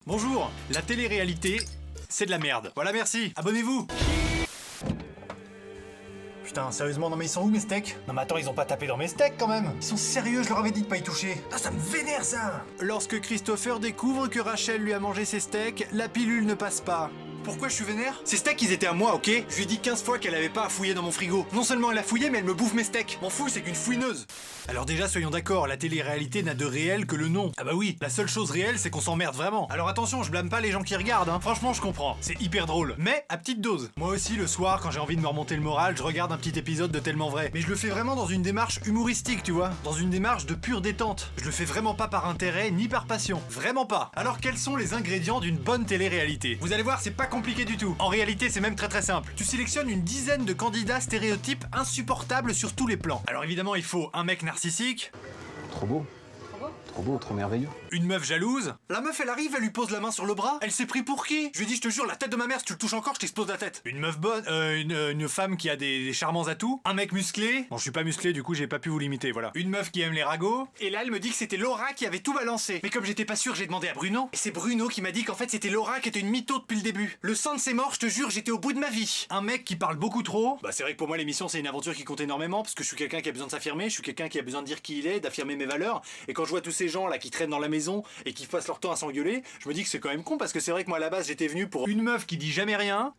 Bonjour, la télé-réalité, c'est de la merde. Voilà, merci, abonnez-vous. Putain, sérieusement, non mais ils sont où mes steaks? Non mais attends, ils ont pas tapé dans mes steaks quand même. Ils sont sérieux, je leur avais dit de pas y toucher. Ah, ça me vénère ça. Lorsque Christopher découvre que Rachel lui a mangé ses steaks, la pilule ne passe pas. Pourquoi je suis vénère? Ces steaks ils étaient à moi, ok? Je lui ai dit 15 fois qu'elle avait pas à fouiller dans mon frigo. Non seulement elle a fouillé, mais elle me bouffe mes steaks. M'en fous, c'est qu'une fouineuse. Alors déjà, soyons d'accord, la télé-réalité n'a de réel que le nom. Ah bah oui, la seule chose réelle, c'est qu'on s'emmerde vraiment. Alors attention, je blâme pas les gens qui regardent, hein. Franchement, je comprends. C'est hyper drôle. Mais à petite dose. Moi aussi, le soir, quand j'ai envie de me remonter le moral, je regarde un petit épisode de Tellement Vrai. Mais je le fais vraiment dans une démarche humoristique, tu vois. Dans une démarche de pure détente. Je le fais vraiment pas par intérêt, ni par passion. Vraiment pas. Alors quels sont les ingrédients d'une bonne télé-réalité? Vous allez voir, c'est pas compliqué du tout. En réalité, c'est même très simple. Tu sélectionnes une dizaine de candidats stéréotypes insupportables sur tous les plans. Alors évidemment, il faut un mec narcissique. Trop beau. Trop beau, trop merveilleux. Une meuf jalouse. La meuf, elle arrive, elle lui pose la main sur le bras. Elle s'est pris pour qui? Je lui ai dit, je te jure, la tête de ma mère, si tu le touches encore, je t'explose la tête. Une meuf bonne, une femme qui a des charmants atouts. Un mec musclé. Bon, je suis pas musclé, du coup, j'ai pas pu vous l'imiter, voilà. Une meuf qui aime les ragots. Et là, elle me dit que c'était Laura qui avait tout balancé. Mais comme j'étais pas sûr, j'ai demandé à Bruno. Et c'est Bruno qui m'a dit qu'en fait, c'était Laura qui était une mytho depuis le début. Le sang de ses morts, je te jure, j'étais au bout de ma vie. Un mec qui parle beaucoup trop. Bah, c'est vrai que pour moi, l'émission, c'est une aventure qui compte énormément, parce que je suis quelqu'un qui a besoin de s'affirmer, je suis quelqu'un qui a besoin de dire qui il est, d'affirmer mes valeurs. Et quand je vois tous ces gens là qui traînent dans la maison et qui passent leur temps à s'engueuler, je me dis que c'est quand même con parce que c'est vrai que moi à la base j'étais venu pour une meuf qui dit jamais rien,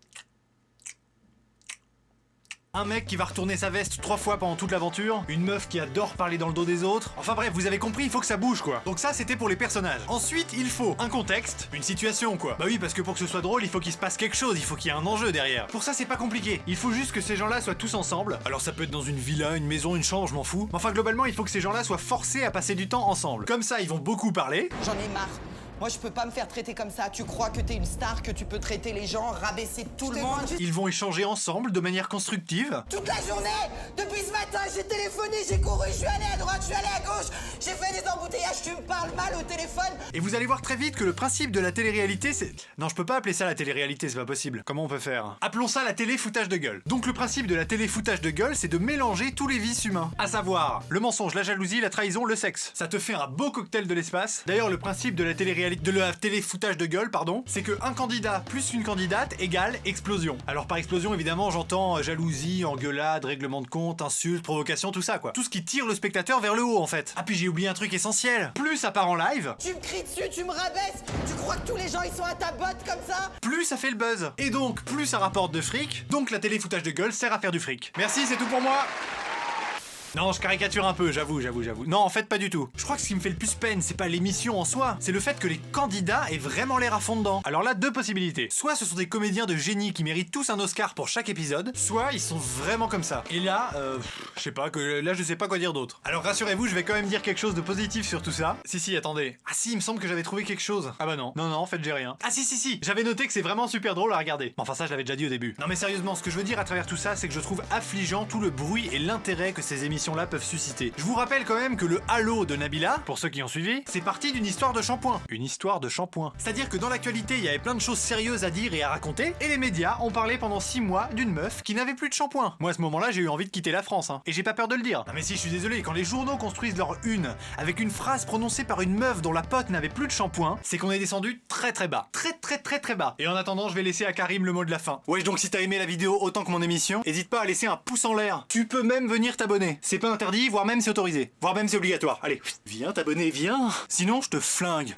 un mec qui va retourner sa veste 3 fois pendant toute l'aventure, une meuf qui adore parler dans le dos des autres. Enfin bref, vous avez compris, il faut que ça bouge quoi. Donc ça c'était pour les personnages. Ensuite il faut un contexte, une situation quoi. Bah oui, parce que pour que ce soit drôle, il faut qu'il se passe quelque chose, il faut qu'il y ait un enjeu derrière. Pour ça c'est pas compliqué, il faut juste que ces gens-là soient tous ensemble. Alors ça peut être dans une villa, une maison, une chambre, je m'en fous. Mais enfin globalement il faut que ces gens-là soient forcés à passer du temps ensemble. Comme ça ils vont beaucoup parler. J'en ai marre. Moi, je peux pas me faire traiter comme ça. Tu crois que t'es une star, que tu peux traiter les gens, rabaisser tout le monde? Ils vont échanger ensemble de manière constructive. Toute la journée! Depuis ce matin, j'ai téléphoné, j'ai couru, je suis allé à droite, je suis allé à gauche, j'ai fait des embouteillages, tu me parles mal au téléphone. Et vous allez voir très vite que le principe de la télé-réalité, c'est... Non, je peux pas appeler ça la télé-réalité, c'est pas possible. Comment on peut faire? Appelons ça la télé-foutage de gueule. Donc le principe de la télé-foutage de gueule, c'est de mélanger tous les vices humains. À savoir, le mensonge, la jalousie, la trahison, le sexe. Ça te fait un beau cocktail de l'espace. D'ailleurs, le principe de la télé-réalité... de la télé-foutage de gueule, pardon, c'est que un candidat plus une candidate égale explosion. Alors par explosion, évidemment, j'entends jalousie, engueulade, règlement de compte, insulte, provocation, tout ça quoi. Tout ce qui tire le spectateur vers le haut en fait. Ah puis j'ai oublié un truc essentiel. Plus ça part en live, Tu me cries dessus, tu me rabaisses. Tu crois que tous les gens ils sont à ta botte comme ça? plus ça fait le buzz. Et donc, plus ça rapporte de fric, donc la télé-foutage de gueule sert à faire du fric. Merci, c'est tout pour moi. Non, je caricature un peu, j'avoue. Non, en fait, pas du tout. Je crois que ce qui me fait le plus peine, c'est pas l'émission en soi, c'est le fait que les candidats aient vraiment l'air à fond dedans. Alors là, deux possibilités. Soit ce sont des comédiens de génie qui méritent tous un Oscar pour chaque épisode, soit ils sont vraiment comme ça. Et là, je sais pas, je sais pas quoi dire d'autre. Alors rassurez-vous, je vais quand même dire quelque chose de positif sur tout ça. Si, attendez. Ah si, il me semble que j'avais trouvé quelque chose. Ah bah non. Non, en fait, j'ai rien. Ah si. J'avais noté que c'est vraiment super drôle à regarder. Enfin, ça, je l'avais déjà dit au début. Non mais sérieusement, ce que je veux dire à travers tout ça, c'est que je trouve affligeant tout le bruit et l'intérêt que ces émissions là peuvent susciter. Je vous rappelle quand même que le Halo de Nabila, pour ceux qui ont suivi, c'est parti d'une histoire de shampoing. Une histoire de shampoing. C'est-à-dire que dans l'actualité, il y avait plein de choses sérieuses à dire et à raconter, et les médias ont parlé pendant 6 mois d'une meuf qui n'avait plus de shampoing. Moi à ce moment-là, j'ai eu envie de quitter la France, hein. Et j'ai pas peur de le dire. Non mais si, je suis désolé, quand les journaux construisent leur une avec une phrase prononcée par une meuf dont la pote n'avait plus de shampoing, c'est qu'on est descendu très bas. Très bas. Et en attendant, je vais laisser à Karim le mot de la fin. Wesh, donc si t'as aimé la vidéo autant que mon émission, hésite pas à laisser un pouce en l'air. Tu peux même venir t'abonner. C'est pas interdit, voire même c'est autorisé. Voire même c'est obligatoire. Allez, viens t'abonner, viens. Sinon, je te flingue.